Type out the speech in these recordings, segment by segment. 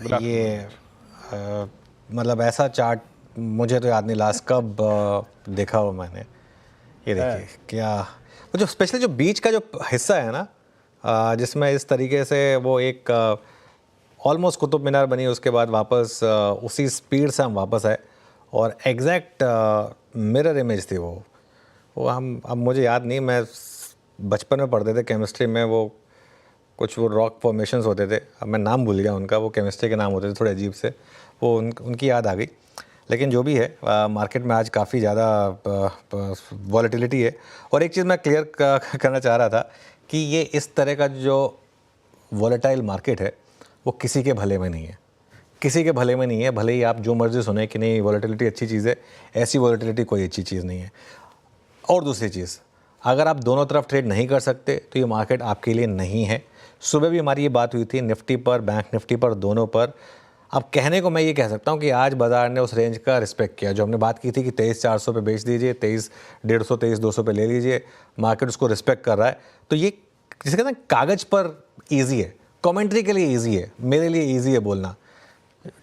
ये मतलब ऐसा चार्ट मुझे तो याद नहीं लास्ट कब देखा हो मैंने। ये देखिए क्या, वो जो स्पेशली जो बीच का जो हिस्सा है ना, जिसमें इस तरीके से वो एक ऑलमोस्ट कुतुब मीनार बनी, उसके बाद वापस उसी स्पीड से हम वापस आए और एग्जैक्ट मिरर इमेज थी वो हम, अब मुझे याद नहीं, मैं बचपन में पढ़ते थे केमिस्ट्री में, वो कुछ वो रॉक फॉर्मेशंस होते थे, अब मैं नाम भूल गया उनका, वो केमिस्ट्री के नाम होते थे थोड़े अजीब से, वो उनकी याद आ गई। लेकिन जो भी है, मार्केट में आज काफ़ी ज़्यादा वॉलेटिलिटी है। और एक चीज़ मैं क्लियर करना चाह रहा था कि ये इस तरह का जो वॉलेटाइल मार्केट है वो किसी के भले में नहीं है, किसी के भले में नहीं है। भले ही आप जो मर्जी सुने कि नहीं वॉलेटिलिटी अच्छी चीज़ है, ऐसी वॉलेटिलिटी कोई अच्छी चीज़ नहीं है। और दूसरी चीज़, अगर आप दोनों तरफ ट्रेड नहीं कर सकते तो ये मार्केट आपके लिए नहीं है। सुबह भी हमारी ये बात हुई थी निफ्टी पर, बैंक निफ्टी पर, दोनों पर। अब कहने को मैं ये कह सकता हूँ कि आज बाज़ार ने उस रेंज का रिस्पेक्ट किया जो हमने बात की थी कि 23,400 पे बेच दीजिए, 23,150, 23,200 पे ले लीजिए, मार्केट उसको रिस्पेक्ट कर रहा है। तो ये जिसे कहते हैं कागज़ पर ईजी है, कमेंट्री के लिए ईजी है, मेरे लिए ईजी है बोलना,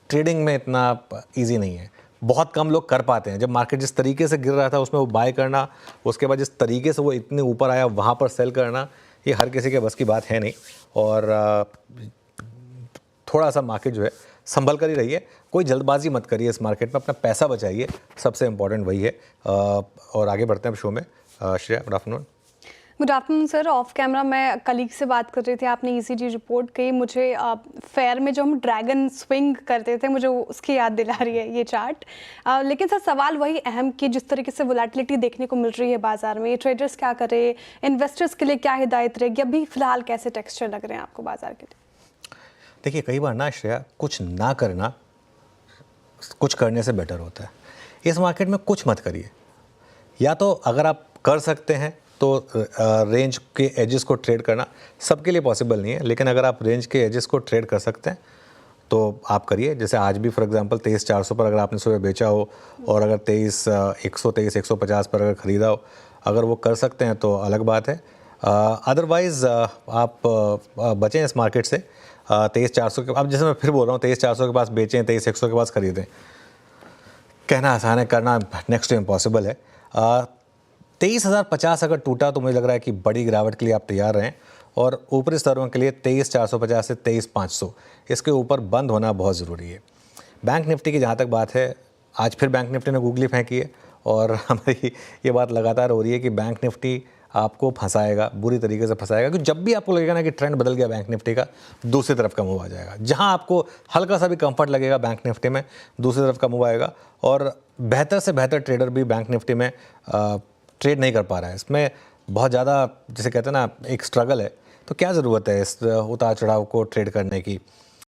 ट्रेडिंग में इतना ईजी नहीं है। बहुत कम लोग कर पाते हैं। जब मार्केट जिस तरीके से गिर रहा था उसमें वो बाय करना, उसके बाद जिस तरीके से वो इतने ऊपर आया वहाँ पर सेल करना, ये हर किसी के बस की बात है नहीं। और थोड़ा सा मार्केट जो है संभल कर ही रही है, कोई जल्दबाजी मत करिए इस मार्केट में, अपना पैसा बचाइए, सबसे इंपॉर्टेंट वही है। और आगे बढ़ते हैं शो में। Shreya, good afternoon. Good afternoon sir. Of camera मैं कलीग से बात कर रही थी, आपने ईसीजी रिपोर्ट की, मुझे फेयर में जो हम ड्रैगन स्विंग करते थे मुझे उसकी याद दिला रही है ये चार्ट। लेकिन सर सवाल वही अहम कि जिस तरीके से वोलेटिलिटी देखने को मिल रही है बाजार में, ये ट्रेडर्स क्या करें, इन्वेस्टर्स के लिए क्या हिदायत रहेगी, अभी फिलहाल कैसे टेक्सचर लग रहे हैं आपको बाजार के लिए? देखिए, कई बार ना श्रेया, कुछ ना करना कुछ करने से बेटर होता है। इस मार्केट में कुछ मत करिए, या तो अगर आप कर सकते हैं तो रेंज के एजेस को ट्रेड करना सबके लिए पॉसिबल नहीं है, लेकिन अगर आप रेंज के एजेस को ट्रेड कर सकते हैं तो आप करिए। जैसे आज भी फॉर एग्जांपल 23,400 पर अगर आपने सुबह बेचा हो और अगर 23,100, 23,150 पर अगर ख़रीदा हो, अगर वो कर सकते हैं तो अलग बात है। अदरवाइज़ आप बचें इस मार्केट से। 23,400 के, अब जैसे मैं फिर बोल रहा हूँ, 23,400 के पास बेचें, 23,100 के पास ख़रीदें, कहना आसान है, करना नेक्स्ट टू इम्पॉसिबल है। 23,050 अगर टूटा तो मुझे लग रहा है कि बड़ी गिरावट के लिए आप तैयार रहें, और ऊपरी स्तरों के लिए 23,450 से 23,500 इसके ऊपर बंद होना बहुत ज़रूरी है। बैंक निफ्टी की जहाँ तक बात है, आज फिर बैंक निफ्टी ने गूगली फेंकी है और हमारी ये बात लगातार हो रही है कि बैंक निफ्टी आपको फंसाएगा, बुरी तरीके से फंसाएगा। क्योंकि जब भी आपको लगेगा ना कि ट्रेंड बदल गया बैंक निफ्टी का, दूसरी तरफ का मूव आ जाएगा। जहां आपको हल्का सा भी कंफर्ट लगेगा बैंक निफ्टी में, दूसरी तरफ का मूव आएगा। और बेहतर से बेहतर ट्रेडर भी बैंक निफ्टी में ट्रेड नहीं कर पा रहा है। इसमें बहुत ज़्यादा, जिसे कहते हैं ना, एक स्ट्रगल है। तो क्या ज़रूरत है इस उतार चढ़ाव को ट्रेड करने की?